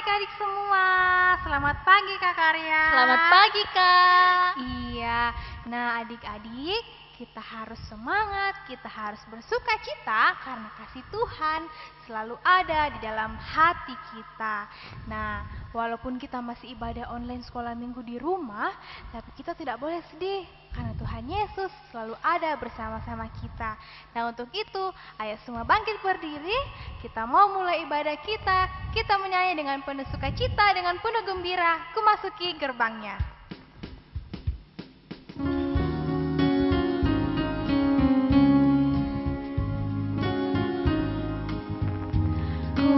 adik-adik semua, selamat pagi Kak Karya. Selamat pagi, Kak. Iya, nah adik-adik, kita harus semangat, kita harus bersuka cita karena kasih Tuhan selalu ada di dalam hati kita. Nah, walaupun kita masih ibadah online sekolah minggu di rumah, tapi kita tidak boleh sedih karena Tuhan Yesus selalu ada bersama-sama kita. Nah, untuk itu, ayo semua bangkit berdiri, kita mau mulai ibadah kita menyanyi dengan penuh sukacita, dengan penuh gembira, kumasuki gerbangnya.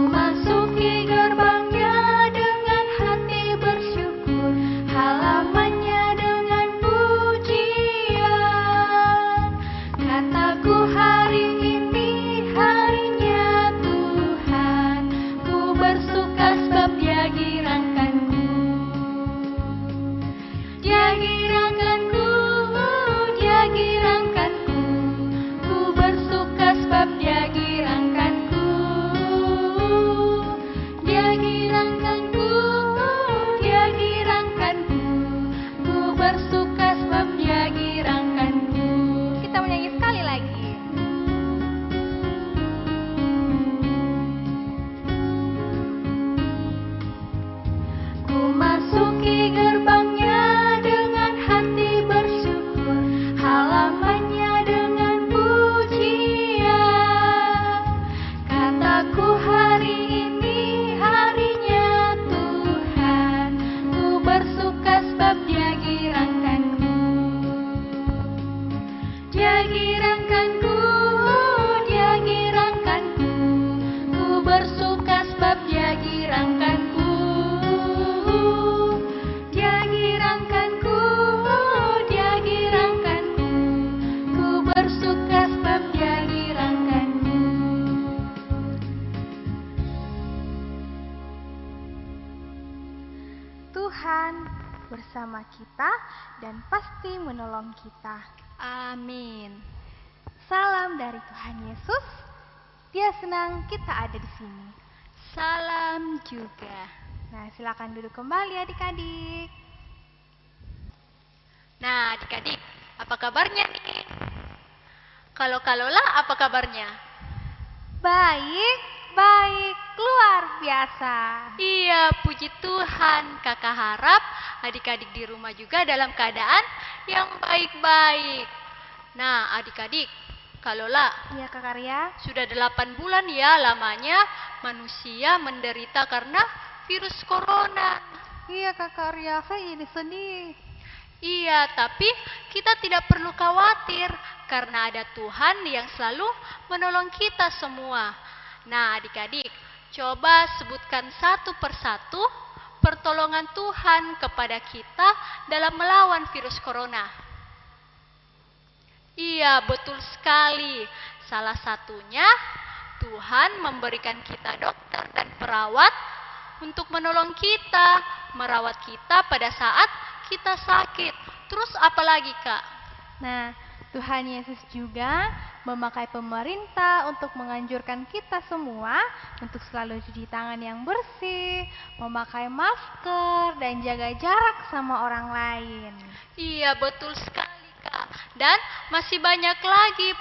Masuki gerbangnya dengan hati bersyukur, halamannya dengan pujian. Kataku hari ini harinya Tuhan, ku bersuka sebab Dia girangkanku. Dia girangkanku, Dia girangkanku, ku bersuka sebab Dia girangkanku. Dia girangkanku, Dia girangkanku, ku bersuka sebab Dia girangkanku. Kita menyanyi sekali lagi. Ku masuki gerbangnya dengan hati bersyukur, halamannya dengan pujian. Kataku hari ini harinya Tuhan, ku bersuka sebab Dia girangkanku. Dia girangkanku, Dia girangkanku, ku bersuka sebab Dia girangkanku. Dia girangkanku, Dia girangkanku, ku bersuka sebab Dia girangkanku. Tuhan bersama kita dan pasti menolong kita. Amin. Salam dari Tuhan Yesus. Dia senang kita ada di sini. Salam juga. Nah, silakan duduk kembali adik-adik. Nah, adik-adik, apa kabarnya nih? Kalau-lah apa kabarnya? Baik, baik, luar biasa. Iya, puji Tuhan. Kakak harap adik-adik di rumah juga dalam keadaan yang baik-baik. Nah, adik-adik, kalaulah Iya Kak Karya. sudah 8 bulan ya lamanya manusia menderita karena virus corona. Iya Kak Karya, saya jadi sedih. Iya, tapi kita tidak perlu khawatir karena ada Tuhan yang selalu menolong kita semua. Nah, adik-adik, coba sebutkan satu persatu pertolongan Tuhan kepada kita dalam melawan virus corona. Iya, betul sekali. Salah satunya Tuhan memberikan kita dokter dan perawat untuk menolong kita, merawat kita pada saat kita sakit. Terus apa lagi, Kak? Nah, Tuhan Yesus juga memakai pemerintah untuk menganjurkan kita semua untuk selalu cuci tangan yang bersih, memakai masker, dan jaga jarak sama orang lain. Iya, betul sekali, Kak. Dan masih banyak lagi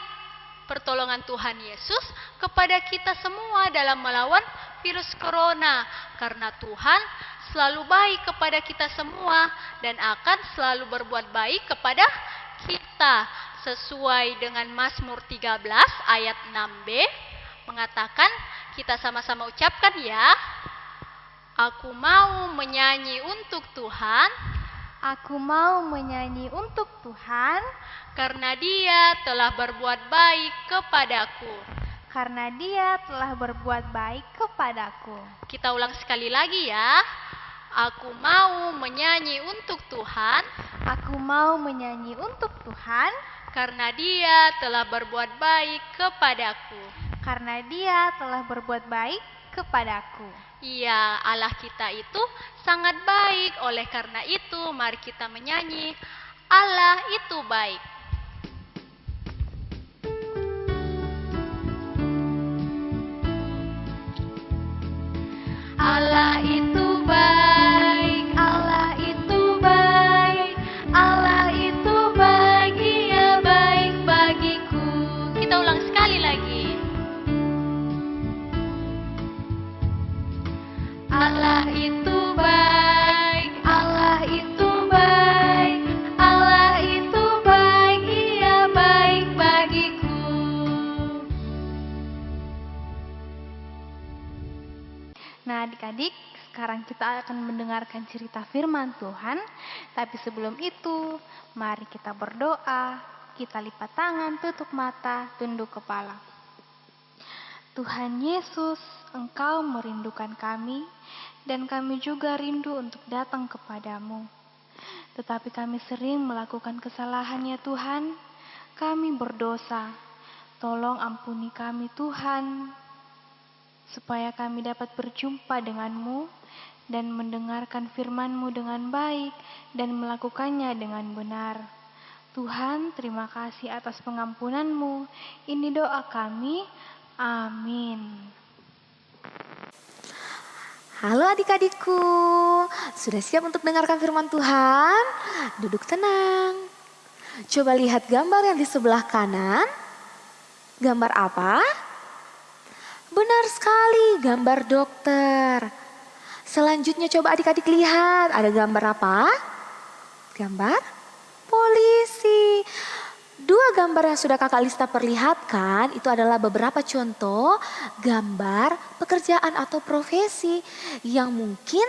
pertolongan Tuhan Yesus kepada kita semua dalam melawan virus corona. Karena Tuhan selalu baik kepada kita semua dan akan selalu berbuat baik kepada kita. Sesuai dengan Mazmur 13 ayat 6b mengatakan, kita sama-sama ucapkan ya. Aku mau menyanyi untuk Tuhan, Aku mau menyanyi untuk Tuhan, karena Dia telah berbuat baik kepadaku. karena Dia telah berbuat baik kepadaku. Kita ulang sekali lagi ya. Aku mau menyanyi untuk Tuhan, Aku mau menyanyi untuk Tuhan, karena Dia telah berbuat baik kepadaku. karena Dia telah berbuat baik kepadaku. Iya, Allah kita itu sangat baik. Oleh karena itu, mari kita menyanyi, Allah itu baik. Allah itu Kita ulang sekali lagi. Allah itu baik, Allah itu baik, Allah itu baik, Ia baik bagiku. Nah, adik-adik, sekarang kita akan mendengarkan cerita firman Tuhan. Tapi sebelum itu, mari kita berdoa. Kita lipat tangan, tutup mata, tunduk kepala. Tuhan Yesus, Engkau merindukan kami, dan kami juga rindu untuk datang kepadamu. Tetapi kami sering melakukan kesalahan ya Tuhan. Kami berdosa. Tolong ampuni kami Tuhan, supaya kami dapat berjumpa denganmu dan mendengarkan firman-Mu dengan baik dan melakukannya dengan benar. Tuhan, terima kasih atas pengampunan-Mu. Ini doa kami. Amin. Halo adik-adikku, sudah siap untuk dengarkan firman Tuhan? Duduk tenang. Coba lihat gambar yang di sebelah kanan. Gambar apa? Benar sekali, gambar dokter. Selanjutnya coba adik-adik lihat, ada gambar apa? Gambar polisi. Dua gambar yang sudah kakak Lista perlihatkan itu adalah beberapa contoh gambar pekerjaan atau profesi yang mungkin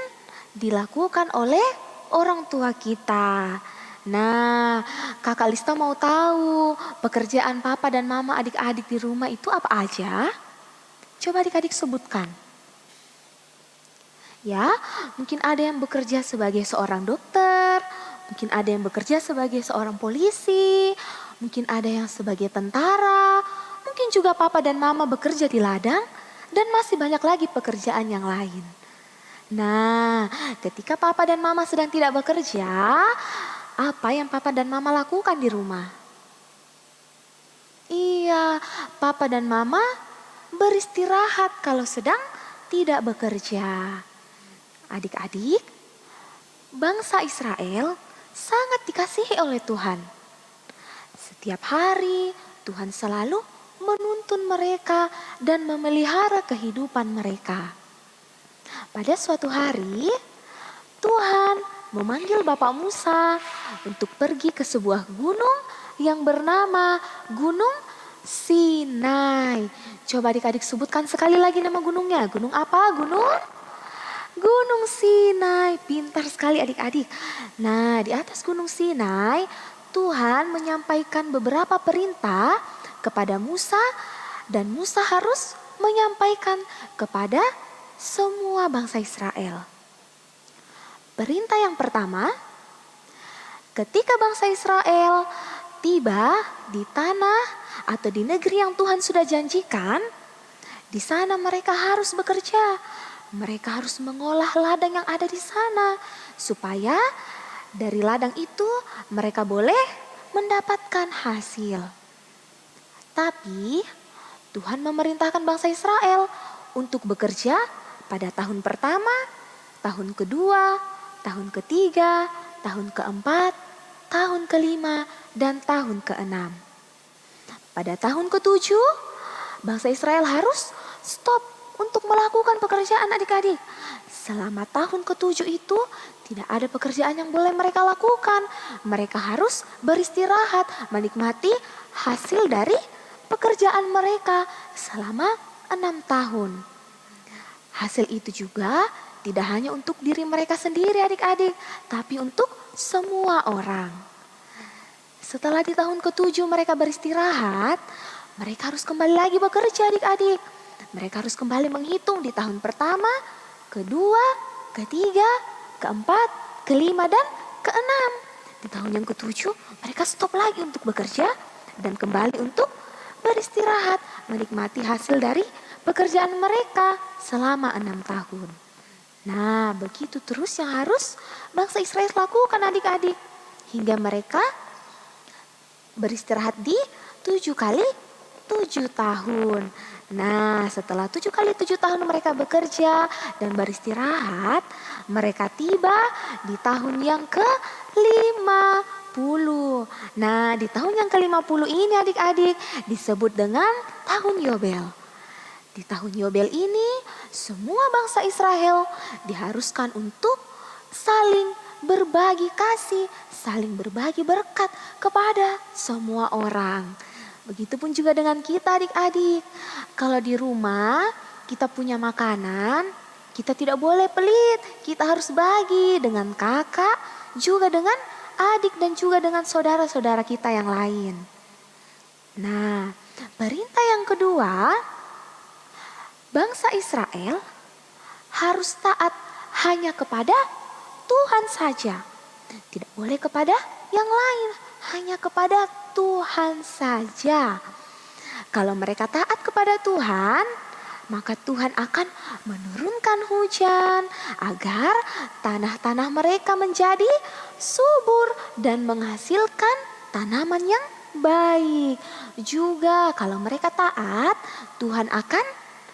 dilakukan oleh orang tua kita. Nah, kakak Lista mau tahu pekerjaan papa dan mama adik-adik di rumah itu apa aja? Coba adik-adik sebutkan. Ya, mungkin ada yang bekerja sebagai seorang dokter, mungkin ada yang bekerja sebagai seorang polisi, mungkin ada yang sebagai tentara, mungkin juga papa dan mama bekerja di ladang, dan masih banyak lagi pekerjaan yang lain. Nah, ketika papa dan mama sedang tidak bekerja, apa yang papa dan mama lakukan di rumah? Iya, papa dan mama beristirahat kalau sedang tidak bekerja. Adik-adik, bangsa Israel sangat dikasihi oleh Tuhan. Setiap hari Tuhan selalu menuntun mereka dan memelihara kehidupan mereka. Pada suatu hari, Tuhan memanggil Bapak Musa untuk pergi ke sebuah gunung yang bernama Gunung Sinai. Coba adik-adik sebutkan sekali lagi nama gunungnya. Gunung apa? Gunung Sinai. Pintar sekali adik-adik. Nah, di atas Gunung Sinai, Tuhan menyampaikan beberapa perintah kepada Musa, dan Musa harus menyampaikan kepada semua bangsa Israel. Perintah yang pertama, ketika bangsa Israel tiba di tanah atau di negeri yang Tuhan sudah janjikan, di sana mereka harus bekerja. Mereka harus mengolah ladang yang ada di sana, supaya dari ladang itu mereka boleh mendapatkan hasil. Tapi Tuhan memerintahkan bangsa Israel untuk bekerja pada tahun pertama, tahun kedua, tahun ketiga, tahun keempat, tahun kelima, dan tahun keenam. Pada tahun ketujuh, bangsa Israel harus stop untuk melakukan pekerjaan adik-adik. Selama tahun ketujuh itu tidak ada pekerjaan yang boleh mereka lakukan. Mereka harus beristirahat, menikmati hasil dari pekerjaan mereka selama 6 tahun. Hasil itu juga tidak hanya untuk diri mereka sendiri adik-adik, tapi untuk semua orang. Setelah di tahun ketujuh mereka beristirahat, mereka harus kembali lagi bekerja adik-adik. Mereka harus kembali menghitung di tahun pertama, kedua, ketiga, keempat, kelima, dan keenam. Di tahun yang ketujuh mereka stop lagi untuk bekerja dan kembali untuk beristirahat, menikmati hasil dari pekerjaan mereka selama 6 tahun. Nah, begitu terus yang harus bangsa Israel lakukan adik-adik, hingga mereka beristirahat di 7 kali 7 tahun. Nah, setelah 7 kali 7 tahun mereka bekerja dan beristirahat, mereka tiba di tahun yang ke-50. ke-50. Nah, di tahun yang ke-50 ini adik-adik disebut dengan tahun Yobel. Di tahun Yobel ini semua bangsa Israel diharuskan untuk saling berbagi kasih, saling berbagi berkat kepada semua orang. Begitupun juga dengan kita adik-adik. Kalau di rumah kita punya makanan, kita tidak boleh pelit. Kita harus bagi dengan kakak, juga dengan adik dan juga dengan saudara-saudara kita yang lain. Nah, perintah yang kedua, bangsa Israel harus taat hanya kepada Tuhan saja. Tidak boleh kepada yang lain, hanya kepada Tuhan saja. Kalau mereka taat kepada Tuhan, maka Tuhan akan menurunkan hujan agar tanah-tanah mereka menjadi subur dan menghasilkan tanaman yang baik. Juga kalau mereka taat, Tuhan akan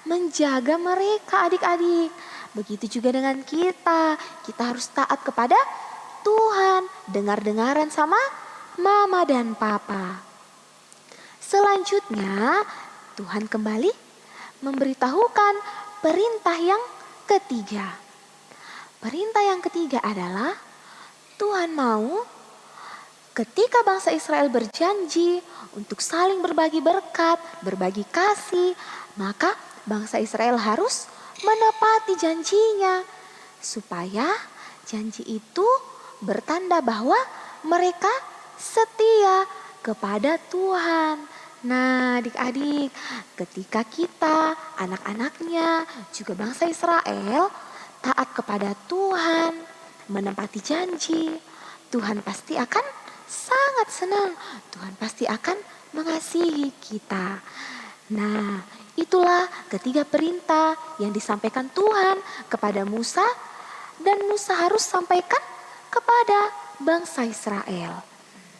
menjaga mereka adik-adik. Begitu juga dengan kita. Kita harus taat kepada Tuhan. Dengar-dengaran sama mama dan papa. Selanjutnya Tuhan kembali memberitahukan perintah yang ketiga. Perintah yang ketiga adalah Tuhan mau ketika bangsa Israel berjanji untuk saling berbagi berkat, berbagi kasih, maka bangsa Israel harus menepati janjinya, supaya janji itu bertanda bahwa mereka setia kepada Tuhan. Nah, adik-adik, ketika kita, anak-anaknya, juga bangsa Israel taat kepada Tuhan, menepati janji, Tuhan pasti akan sangat senang. Tuhan pasti akan mengasihi kita. Nah, itulah ketiga perintah yang disampaikan Tuhan kepada Musa, dan Musa harus sampaikan kepada bangsa Israel.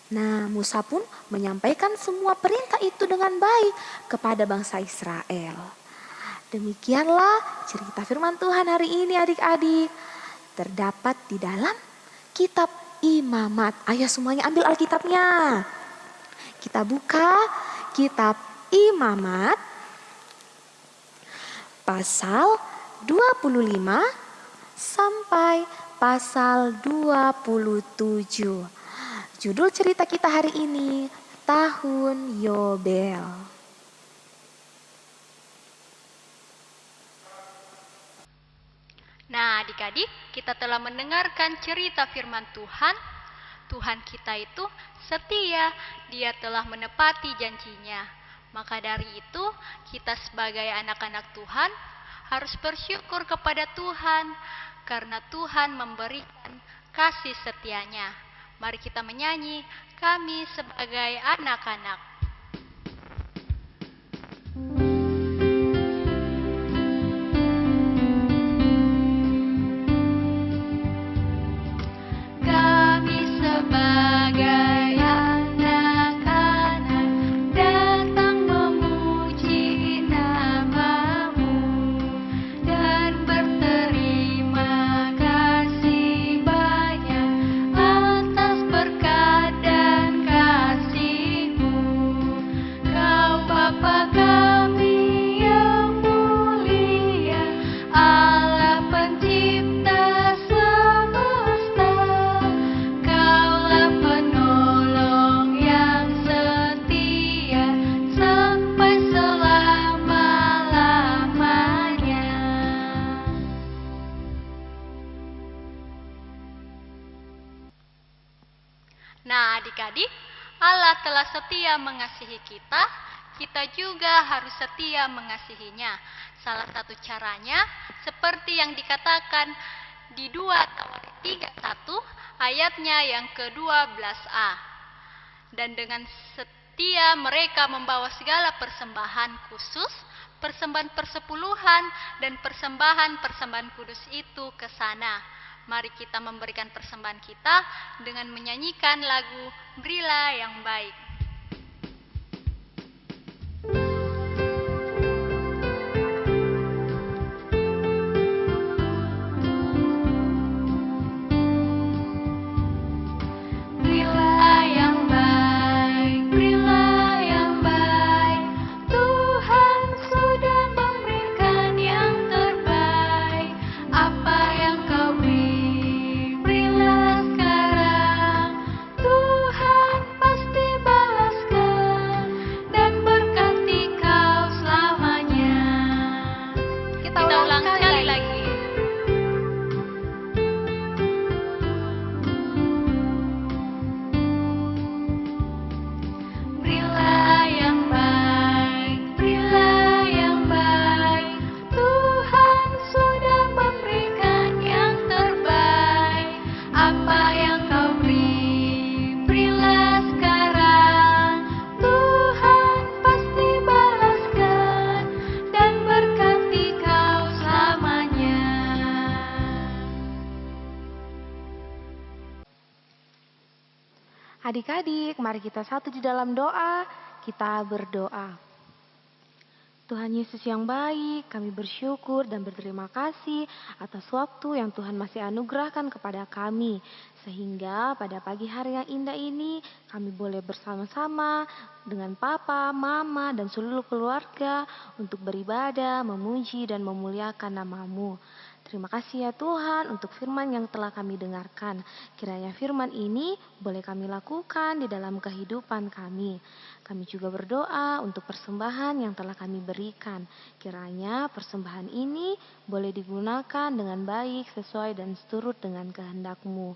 Nah, Musa pun menyampaikan semua perintah itu dengan baik kepada bangsa Israel. Demikianlah cerita firman Tuhan hari ini adik-adik. Terdapat di dalam kitab Imamat. Ayo semuanya ambil Alkitabnya. Kita buka kitab Imamat pasal 25 sampai pasal 27. Judul cerita kita hari ini, Tahun Yobel. Nah, adik-adik, kita telah mendengarkan cerita firman Tuhan. Tuhan kita itu setia, Dia telah menepati janjinya. Maka dari itu, kita sebagai anak-anak Tuhan harus bersyukur kepada Tuhan karena Tuhan memberikan kasih setianya. Mari kita menyanyi, kami sebagai anak-anak. Nah, adik-adik, Allah telah setia mengasihi kita, kita juga harus setia mengasihinya. Salah satu caranya seperti yang dikatakan di 2 Tawarik 31 ayatnya yang ke-12a. Dan dengan setia mereka membawa segala persembahan khusus, persembahan persepuluhan dan persembahan kudus itu ke sana. Mari kita memberikan persembahan kita dengan menyanyikan lagu Berilah yang Baik. Berilah Adik-adik, mari kita satu di dalam doa. Kita berdoa. Tuhan Yesus yang baik, kami bersyukur dan berterima kasih atas waktu yang Tuhan masih anugerahkan kepada kami. Sehingga pada pagi hari yang indah ini, kami boleh bersama-sama dengan Papa, Mama, dan seluruh keluarga untuk beribadah, memuji, dan memuliakan nama-Mu. Terima kasih ya Tuhan untuk firman yang telah kami dengarkan. Kiranya firman ini boleh kami lakukan di dalam kehidupan kami. Kami juga berdoa untuk persembahan yang telah kami berikan. Kiranya persembahan ini boleh digunakan dengan baik, sesuai dan seturut dengan kehendak-Mu.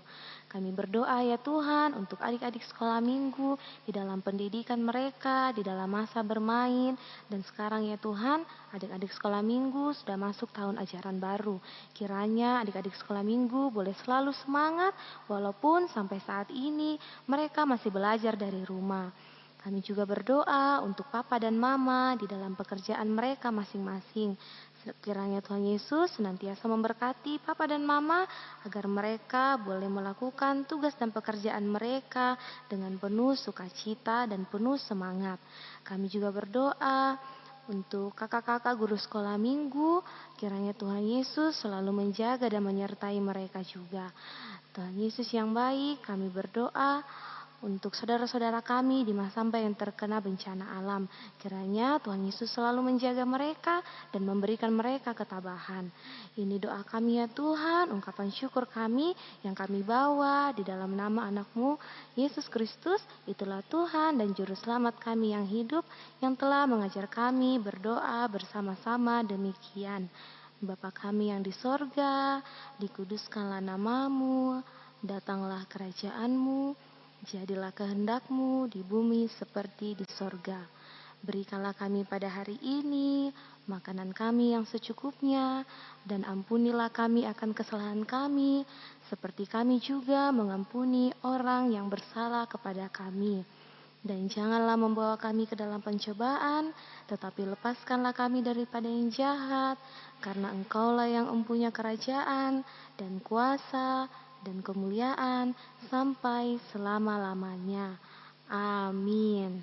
Kami berdoa ya Tuhan untuk adik-adik sekolah minggu di dalam pendidikan mereka, di dalam masa bermain. Dan sekarang ya Tuhan, adik-adik sekolah minggu sudah masuk tahun ajaran baru. Kiranya adik-adik sekolah minggu boleh selalu semangat walaupun sampai saat ini mereka masih belajar dari rumah. Kami juga berdoa untuk Papa dan Mama di dalam pekerjaan mereka masing-masing. Kiranya Tuhan Yesus senantiasa memberkati Papa dan Mama agar mereka boleh melakukan tugas dan pekerjaan mereka dengan penuh sukacita dan penuh semangat. Kami juga berdoa untuk kakak-kakak guru sekolah minggu, kiranya Tuhan Yesus selalu menjaga dan menyertai mereka juga. Tuhan Yesus yang baik, kami berdoa untuk saudara-saudara kami di masa yang terkena bencana alam. Kiranya Tuhan Yesus selalu menjaga mereka dan memberikan mereka ketabahan. Ini doa kami ya Tuhan, ungkapan syukur kami yang kami bawa di dalam nama anak-Mu, Yesus Kristus. Itulah Tuhan dan Juru Selamat kami yang hidup, yang telah mengajar kami berdoa bersama-sama demikian. Bapa kami yang di sorga, dikuduskanlah nama-Mu, datanglah kerajaan-Mu, jadilah kehendak-Mu di bumi seperti di sorga. Berikanlah kami pada hari ini makanan kami yang secukupnya, dan ampunilah kami akan kesalahan kami, seperti kami juga mengampuni orang yang bersalah kepada kami. Dan janganlah membawa kami ke dalam pencobaan, tetapi lepaskanlah kami daripada yang jahat, karena Engkaulah yang mempunyai kerajaan dan kuasa dan kemuliaan sampai selama-lamanya. Amin.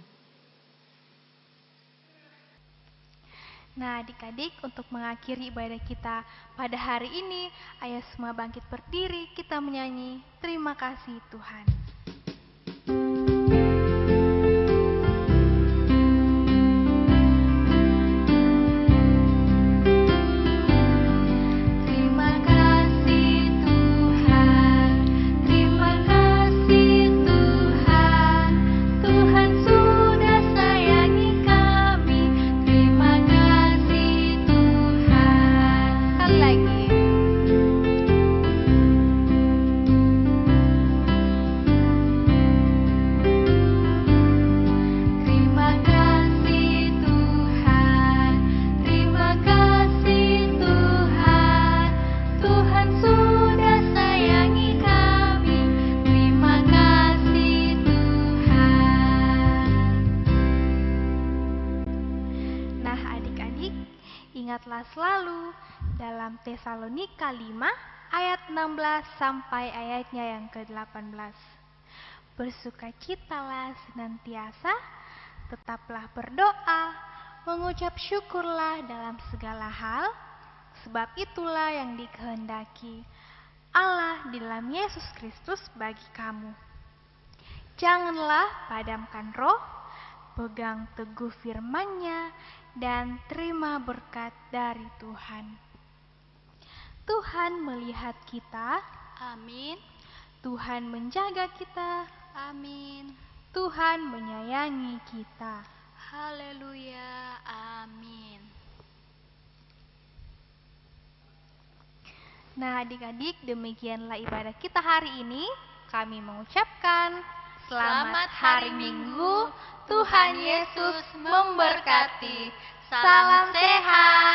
Nah adik-adik, untuk mengakhiri ibadah kita pada hari ini, ayo semua bangkit berdiri, kita menyanyi Terima Kasih Tuhan. Ingatlah selalu dalam Tesalonika 5 ayat 16 sampai ayatnya yang ke-18. Bersukacitalah senantiasa, tetaplah berdoa, mengucap syukurlah dalam segala hal, sebab itulah yang dikehendaki Allah di dalam Yesus Kristus bagi kamu. Janganlah padamkan roh, pegang teguh firman-Nya, dan terima berkat dari Tuhan. Tuhan melihat kita. Amin. Tuhan menjaga kita. Amin. Tuhan menyayangi kita. Haleluya. Amin. Nah adik-adik, demikianlah ibadah kita hari ini. Kami mengucapkan selamat hari Minggu. Tuhan Yesus memberkati. Salam sehat.